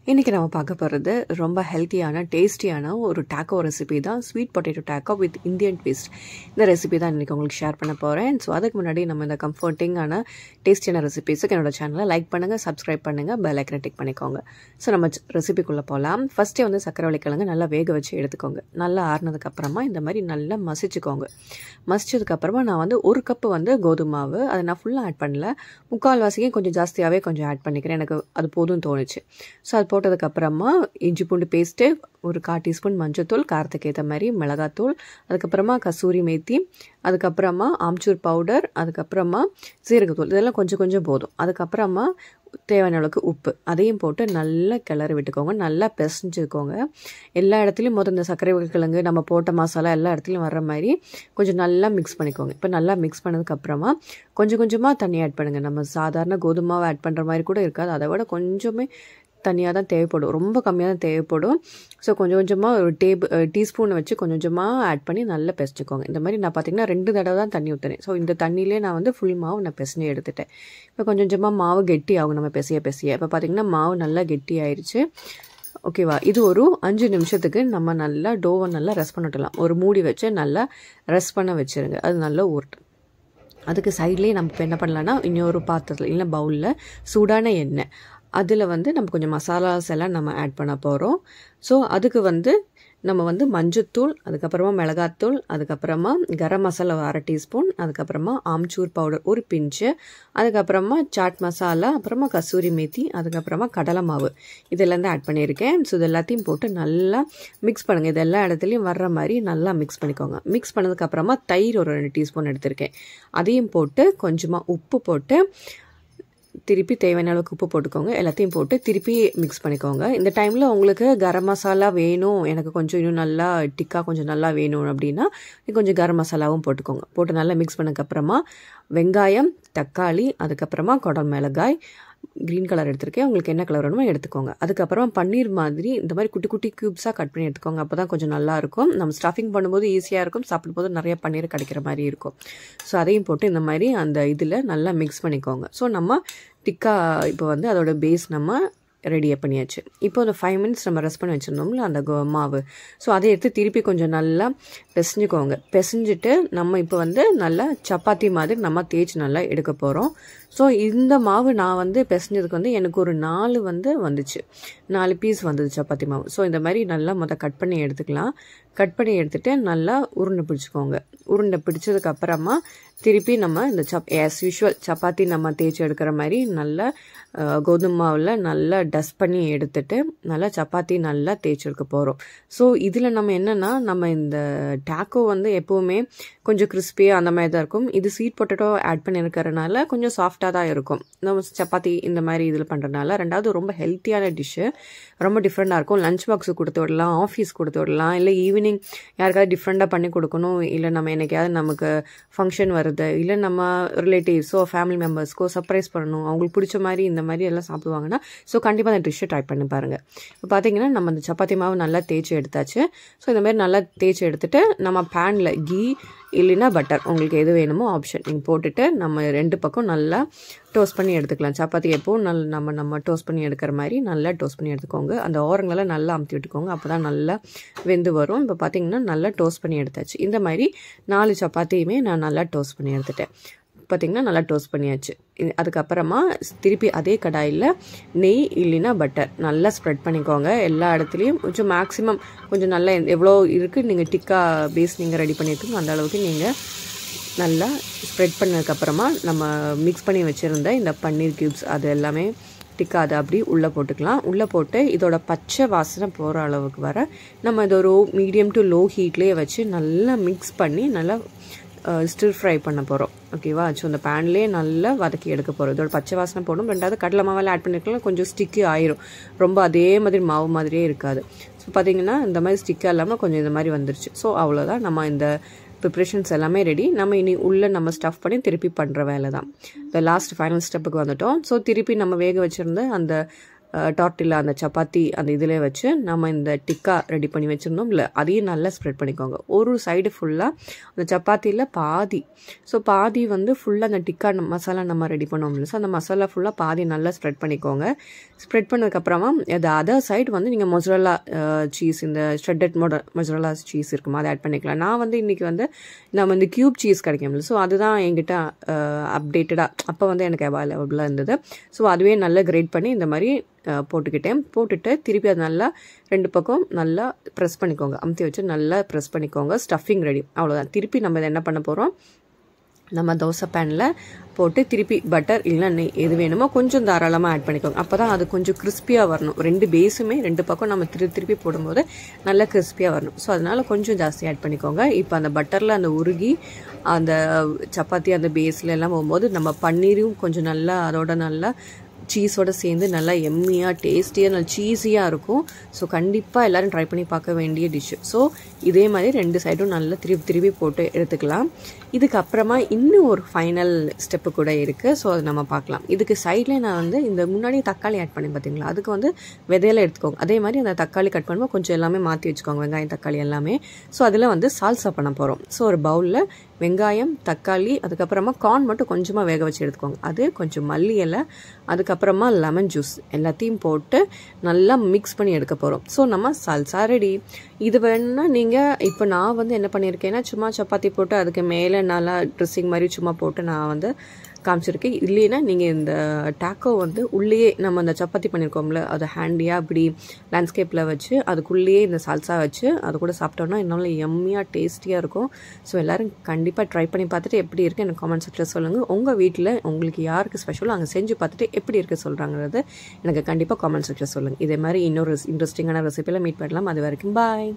இன்னைக்கு நம்ம பார்க்க போகிறது ரொம்ப ஹெல்த்தியான டேஸ்டியான ஒரு டாக்கோ ரெசிபி தான். Sweet potato டாக்கோ with Indian twist. இந்த ரெசிபி தான் இன்றைக்கி உங்களுக்கு ஷேர் பண்ண போகிறேன். ஸோ அதுக்கு முன்னாடி நம்ம இந்த கம்ஃபர்டிங்கான டேஸ்டியான ரெசிபிஸுக்கு என்னோட சேனலை லைக் பண்ணுங்கள், சப்ஸ்கிரைப் பண்ணுங்கள், பெல் ஐக்கனை டிக் பண்ணிக்கோங்க. ஸோ நம்ம ரெசிபிக்குள்ளே போகலாம். ஃபஸ்ட்டே வந்து சக்கரவள்ளி கிழங்கு நல்லா வேக வச்சு எடுத்துக்கோங்க. நல்லா ஆறுனதுக்கப்புறமா இந்த மாதிரி நல்லா மசிச்சுக்கோங்க. மசிச்சதுக்கப்புறமா நான் வந்து ஒரு கப்பு வந்து கோதுமை மாவு, அதை நான் ஃபுல்லாக ஆட் பண்ணல, முக்கால்வாசிக்கும் கொஞ்சம் ஜாஸ்தியாகவே கொஞ்சம் ஆட் பண்ணிக்கிறேன். எனக்கு அது போதும் தோணுச்சு. ஸோ அது போட்டதுக்கப்புறமா இஞ்சி பூண்டு பேஸ்ட்டு, ஒரு 1/4 டீஸ்பூன் மஞ்சத்தூள், காரத்துக்கு ஏற்ற மாதிரி மிளகாத்தூள், அதுக்கப்புறமா கசூரி மேத்தி, அதுக்கப்புறமா ஆம்ச்சூர் பவுடர், அதுக்கப்புறமா சீரகத்தூள், இதெல்லாம் கொஞ்சம் கொஞ்சம் போதும். அதுக்கப்புறமா தேவையான அளவுக்கு உப்பு, அதையும் போட்டு நல்லா கிளறி விட்டுக்கோங்க. நல்லா பிசைஞ்சுக்கோங்க. எல்லா இடத்துலையும் மொதல் இந்த சர்க்கரை கிழங்கு நம்ம போட்ட மசாலா எல்லா இடத்துலையும் வர்ற மாதிரி கொஞ்சம் நல்லா மிக்ஸ் பண்ணிக்கோங்க. இப்போ நல்லா மிக்ஸ் பண்ணதுக்கப்புறமா கொஞ்சம் கொஞ்சமாக தண்ணி ஆட் பண்ணுங்கள். நம்ம சாதாரண கோதுமாவை ஆட் பண்ணுற மாதிரி கூட இருக்காது, அதை விட கொஞ்சமே தனியாக தான் தேவைப்படும், ரொம்ப கம்மியாக தான் தேவைப்படும். ஸோ கொஞ்சம் கொஞ்சமாக ஒரு டீஸ்பூனை வச்சு கொஞ்சம் கொஞ்சமாக ஆட் பண்ணி நல்லா பிசைச்சுக்கோங்க. இந்த மாதிரி நான் பார்த்திங்கன்னா 2 தடவை தான் தண்ணி ஊற்றினேன். ஸோ இந்த தண்ணியிலே நான் வந்து ஃபுல் மாவு நான் பிசைஞ்சு எடுத்துட்டேன். இப்போ கொஞ்சம் கொஞ்சமாக மாவு கெட்டி ஆகும் நம்ம பிசைய. இப்போ பார்த்திங்கன்னா மாவு நல்லா கெட்டி ஆயிடுச்சு. ஓகேவா? இது ஒரு 5 நிமிஷத்துக்கு நம்ம நல்லா டோவை நல்லா ரெஸ்ட் பண்ணிடலாம். ஒரு மூடி வச்சு நல்லா ரெஸ்ட் பண்ண வச்சுருங்க. அது நல்லா ஊறட்டும். அதுக்கு சைட்லேயே நம்ம இப்போ என்ன பண்ணலான்னா, இன்னொரு பாத்திரத்தில் இல்லை பவுலில் சூடான எண்ணெய், அதில் வந்து நம்ம கொஞ்சம் மசாலாஸ் எல்லாம் நம்ம ஆட் பண்ண போகிறோம். ஸோ அதுக்கு வந்து நம்ம வந்து மஞ்சத்தூள், அதுக்கப்புறமா மிளகாத்தூள், அதுக்கப்புறமா கரம் மசாலா 1/2 டீஸ்பூன், அதுக்கப்புறமா ஆம்ச்சூர் பவுடர் ஒரு பிஞ்சு, அதுக்கப்புறமா சாட் மசாலா, அப்புறமா கசூரி மேத்தி, அதுக்கப்புறமா கடலை மாவு, இதெல்லாம் தான் ஆட் பண்ணியிருக்கேன். ஸோ இது எல்லாத்தையும் போட்டு நல்லா மிக்ஸ் பண்ணுங்கள். இது எல்லா இடத்துலையும் வர்ற மாதிரி நல்லா மிக்ஸ் பண்ணிக்கோங்க. மிக்ஸ் பண்ணதுக்கப்புறமா தயிர் ஒரு 2 டீஸ்பூன் எடுத்திருக்கேன். அதையும் போட்டு கொஞ்சமாக உப்பு போட்டு திருப்பி தேவையான அளவுக்கு உப்பு போட்டுக்கோங்க. எல்லாத்தையும் போட்டு திருப்பி மிக்ஸ் பண்ணிக்கோங்க. இந்த டைமில் உங்களுக்கு கரம் மசாலா வேணும், எனக்கு கொஞ்சம் இன்னும் நல்லா டிக்கா கொஞ்சம் நல்லா வேணும் அப்படின்னா கொஞ்சம் கரம் மசாலாவும் போட்டுக்கோங்க. போட்டு நல்லா மிக்ஸ் பண்ணதுக்கப்புறமா வெங்காயம், தக்காளி, அதுக்கப்புறமா குடல் மிளகாய், க்ரீன் கலர் எடுத்துருக்கேன், உங்களுக்கு என்ன கலர் வேணுமோ எடுத்துக்கோங்க. அதுக்கப்புறமா பன்னீர் மாதிரி இந்த மாதிரி குட்டி குட்டி க்யூப்ஸாக கட் பண்ணி எடுத்துக்கோங்க. அப்போ தான் கொஞ்சம் நல்லாயிருக்கும். நம்ம ஸ்டஃபிங் பண்ணும்போது ஈஸியாக இருக்கும், சாப்பிடும்போது நிறைய பன்னீர் கிடைக்கிற மாதிரி இருக்கும். ஸோ அதையும் போட்டு இந்த மாதிரி அந்த இதில் நல்லா மிக்ஸ் பண்ணிக்கோங்க. ஸோ நம்ம டிக்கா இப்போ வந்து அதோட பேஸ் நம்ம ரெடியாக பண்ணியாச்சு. இப்போ ஒரு 5 மினிட்ஸ் நம்ம ரெஸ்ட் பண்ணி வச்சுருந்தோம்ல அந்த மாவு, ஸோ அதை எடுத்து திருப்பி கொஞ்சம் நல்லா பிசைஞ்சுக்கோங்க. பிசைஞ்சிட்டு நம்ம இப்போ வந்து நல்லா சப்பாத்தி மாதிரி நம்ம தேய்ச்சி நல்லா எடுக்க போகிறோம். ஸோ இந்த மாவு நான் வந்து பிசைஞ்சதுக்கு வந்து எனக்கு ஒரு 4 வந்து வந்துச்சு, 4 பீஸ் வந்தது சப்பாத்தி மாவு. ஸோ இந்த மாதிரி நல்லா கட் பண்ணி எடுத்துக்கலாம். கட் பண்ணி எடுத்துகிட்டு நல்லா உருண்டை பிடிச்சிக்கோங்க. உருண்டை பிடிச்சதுக்கப்புறமா திருப்பி நம்ம இந்த ஆஸ் யூஷுவல் சப்பாத்தி நம்ம தேய்ச்சி எடுக்கிற மாதிரி நல்லா கோதுமை மாவில் நல்லா டஸ்ட் பண்ணி எடுத்துட்டு நல்லா சப்பாத்தி நல்லா தேய்ச்சி எடுக்க போகிறோம். ஸோ இதில் நம்ம என்னென்னா, நம்ம இந்த டாக்கோ வந்து எப்போவுமே கொஞ்சம் கிறிஸ்பியாக அந்த மாதிரி தான் இருக்கும். இது ஸ்வீட் பொட்டேட்டோ ஆட் பண்ணியிருக்கிறதுனால கொஞ்சம் சாஃப்டாக தான் இருக்கும். நம்ம சப்பாத்தி இந்த மாதிரி இதில் பண்ணுறதுனால. ரெண்டாவது ரொம்ப ஹெல்த்தியான டிஷ்ஷு, ரொம்ப டிஃப்ரெண்ட்டாக இருக்கும். லஞ்ச் பாக்ஸுக்கு கொடுத்து விடலாம், ஆஃபீஸ் கொடுத்து விடலாம், இல்லை ஈவினிங் யாருக்காவது டிஃப்ரெண்ட்டாக பண்ணி கொடுக்கணும், இல்லை நம்ம என்னைக்காவது நமக்கு ஃபங்க்ஷன் வருது, இல்லை நம்ம ரிலேட்டிவ்ஸோ ஃபேமிலி மெம்பர்ஸ்க்கோ சர்ப்ரைஸ் பண்ணணும், அவங்களுக்கு பிடிச்ச மாதிரி இந்த மாதிரி எல்லாம் சாப்பிடுவாங்கன்னா ஸோ கண்டிப்பாக அந்த டிஷ்ஷை ட்ரை பண்ணி பாருங்கள். இப்போ பார்த்தீங்கன்னா நம்ம அந்த சப்பாத்தி மாவு நல்லா தேய்ச்சி எடுத்தாச்சு. ஸோ இந்த மாதிரி நல்லா தேய்ச்சி எடுத்துகிட்டு நம்ம பேனில் கீ இல்லைன்னா பட்டர், உங்களுக்கு எது வேணுமோ ஆப்ஷன் நீங்கள் போட்டுட்டு நம்ம 2 பக்கம் நல்லா டோஸ்ட் பண்ணி எடுத்துக்கலாம். சப்பாத்தி எப்போவும் நம்ம டோஸ்ட் பண்ணி எடுக்கிற மாதிரி நல்லா டோஸ்ட் பண்ணி எடுத்துக்கோங்க. அந்த ஓரங்களெல்லாம் நல்லா அமுத்தி விட்டுக்கோங்க, அப்போ தான் நல்லா வெந்து வரும். இப்போ பார்த்தீங்கன்னா நல்லா டோஸ்ட் பண்ணி எடுத்தாச்சு. இந்த மாதிரி 4 சப்பாத்தியுமே நான் நல்லா டோஸ்ட் பண்ணி எடுத்துட்டேன். பார்த்திங்கன்னா நல்லா டோஸ்ட் பண்ணியாச்சு. அதுக்கப்புறமா திருப்பி அதே கடாயில் நெய் இல்லைன்னா பட்டர் நல்லா ஸ்ப்ரெட் பண்ணிக்கோங்க. எல்லா இடத்துலையும் கொஞ்சம் மேக்ஸிமம் கொஞ்சம் நல்லா எவ்வளோ இருக்குது நீங்கள் டிக்கா பேஸ் நீங்கள் ரெடி பண்ணியிருக்கீங்க அந்த அளவுக்கு நீங்கள் நல்லா ஸ்ப்ரெட் பண்ணதுக்கப்புறமா நம்ம மிக்ஸ் பண்ணி வச்சுருந்த இந்த பன்னீர் க்யூப்ஸ் அது எல்லாமே டிக்கா அதை அப்படி உள்ளே போட்டுக்கலாம். உள்ளே போட்டு இதோட பச்சை வாசனை போகிற அளவுக்கு வர நம்ம இதை ஒரு மீடியம் டு லோ ஹீட்லேயே வச்சு நல்லா மிக்ஸ் பண்ணி நல்லா ஸ்டிர் ஃப்ரை பண்ண போகிறோம். ஓகேவா? ஸோ அந்த பேன்லேயே நல்லா வதக்கி எடுக்க போகிறோம். இதோட பச்சை வாசனை போடணும். ரெண்டாவது கடலை மாவெல்லாம் ஆட் பண்ணிருக்கலாம், கொஞ்சம் ஸ்டிக்கி ஆயிரும், ரொம்ப அதே மாதிரி மாவு மாதிரியே இருக்காது. ஸோ பார்த்தீங்கன்னா இந்த மாதிரி ஸ்டிக்காக இல்லாமல் கொஞ்சம் இந்த மாதிரி வந்துருச்சு. ஸோ அவ்வளோதான், நம்ம இந்த ப்ரிப்ரேஷன்ஸ் எல்லாமே ரெடி. நம்ம இனி உள்ளே நம்ம ஸ்டஃப் பண்ணி திருப்பி பண்ணுற வேலை தான். இந்த லாஸ்ட் ஃபைனல் ஸ்டெப்புக்கு வந்துட்டோம். ஸோ திருப்பி நம்ம வேக வச்சுருந்த அந்த டார்ட்டிலா அந்த சப்பாத்தி அந்த இதில் வச்சு நம்ம இந்த டிக்கா ரெடி பண்ணி வச்சுருந்தோம் இல்லை, அதையும் நல்லா ஸ்ப்ரெட் பண்ணிக்கோங்க. ஒரு சைடு ஃபுல்லாக அந்த சப்பாத்தியில் பாதி, ஸோ பாதி வந்து ஃபுல்லாக அந்த டிக்கா மசாலா நம்ம ரெடி பண்ணோம் இல்லை, ஸோ அந்த மசாலா ஃபுல்லாக பாதி நல்லா ஸ்ப்ரெட் பண்ணிக்கோங்க. ஸ்ப்ரெட் பண்ணதுக்கப்புறமா அது அதர் சைடு வந்து நீங்கள் மொசரல்லா சீஸ், இந்த ஷ்ரெட்டட் மொசரல்லா சீஸ் இருக்குமா அதை ஆட் பண்ணிக்கலாம். நான் வந்து இன்றைக்கி வந்து நம்ம இந்த க்யூப் சீஸ் கிடைக்கும்ல, ஸோ அதுதான் என்கிட்ட அப்டேட்டடாக அப்போ வந்து எனக்கு அவைலபிளாக இருந்தது. ஸோ அதுவே நல்லா கிரேட் பண்ணி இந்த மாதிரி போட்டுட்டு திருப்பி அது நல்லா 2 பக்கம் நல்லா ப்ரெஸ் பண்ணிக்கோங்க. அமுத்தி வச்சு நல்லா ப்ரெஸ் பண்ணிக்கோங்க. ஸ்டஃபிங் ரெடி, அவ்வளோதான். திருப்பி நம்ம இதை என்ன பண்ண போகிறோம், நம்ம தோசை பேனில் போட்டு திருப்பி பட்டர் இல்லை நெய் எது வேணுமோ கொஞ்சம் தாராளமாக ஆட் பண்ணிக்கோங்க. அப்போ தான் அது கொஞ்சம் கிறிஸ்பியாக வரணும். 2 பேஸுமே 2 பக்கம் நம்ம திருப்பி போடும்போது நல்லா கிறிஸ்பியாக வரணும். ஸோ அதனால் கொஞ்சம் ஜாஸ்தி ஆட் பண்ணிக்கோங்க. இப்போ அந்த பட்டரில் அந்த உருகி அந்த சப்பாத்தி அந்த பேஸில் எல்லாம் போகும்போது நம்ம பன்னீரும் கொஞ்சம் நல்லா அதோட நல்லா சீஸோடு சேர்ந்து நல்லா எம்மியாக டேஸ்டியாக நல்லா சீஸியாக இருக்கும். ஸோ கண்டிப்பாக எல்லோரும் ட்ரை பண்ணி பார்க்க வேண்டிய டிஷ்ஷு. ஸோ இதே மாதிரி 2 சைடும் நல்லா திருப்பி போட்டு எடுத்துக்கலாம். இதுக்கப்புறமா இன்னும் ஒரு ஃபைனல் ஸ்டெப்பு கூட இருக்குது. ஸோ அது நம்ம பார்க்கலாம். இதுக்கு சைடில் நான் வந்து இந்த முன்னாடி தக்காளி ஆட் பண்ணி பார்த்தீங்களா, அதுக்கு வந்து விதையில எடுத்துக்கோங்க. அதே மாதிரி அந்த தக்காளி கட் பண்ணும்போது கொஞ்சம் எல்லாமே மாற்றி வச்சுக்கோங்க, வெங்காயம் தக்காளி எல்லாமே. ஸோ அதில் வந்து சால்சா பண்ண போகிறோம். ஸோ ஒரு பவுலில் வெங்காயம் தக்காளி அதுக்கப்புறமா கார்ன் மட்டும் கொஞ்சமாக வேக வச்சு எடுத்துக்கோங்க. அது கொஞ்சம் மல்லி இலை அதுக்கப்புறமா லெமன் ஜூஸ் எல்லாத்தையும் போட்டு நல்லா மிக்ஸ் பண்ணி எடுக்க போகிறோம். ஸோ நம்ம சால்சா ரெடி. இது வேணுன்னா நீங்கள் இப்போ நான் வந்து என்ன பண்ணியிருக்கேன்னா சும்மா சப்பாத்தி போட்டு அதுக்கு மேலே நல்லா ட்ரெஸ்ஸிங் மாதிரி சும்மா போட்டு நான் வந்து காமிச்சிருக்கேன். இல்லைன்னா நீங்கள் இந்த டாக்கோ வந்து உள்ளேயே நம்ம அந்த சப்பாத்தி பண்ணியிருக்கோம்ல அதை ஹேண்டியாக இப்படி லேண்ட்ஸ்கேப்பில் வச்சு அதுக்குள்ளேயே இந்த சால்சா வச்சு அது கூட சாப்பிட்டோன்னா இன்னும் எம்மியாக டேஸ்டியாக இருக்கும். ஸோ எல்லோரும் கண்டிப்பாக ட்ரை பண்ணி பார்த்துட்டு எப்படி இருக்குது எனக்கு காமெண்ட் செக்ஷனில் சொல்லுங்கள். உங்கள் வீட்டில் உங்களுக்கு யாருக்கு ஸ்பெஷலோ அங்கே செஞ்சு பார்த்துட்டு எப்படி இருக்குது சொல்கிறாங்கிறது எனக்கு கண்டிப்பாக காமெண்ட் செக்ஷனில் சொல்லுங்கள். இதே மாதிரி இன்னொரு இன்ட்ரெஸ்டிங்கான ரெசிபியில் மீட் பண்ணலாம். அது வரைக்கும் பாய்.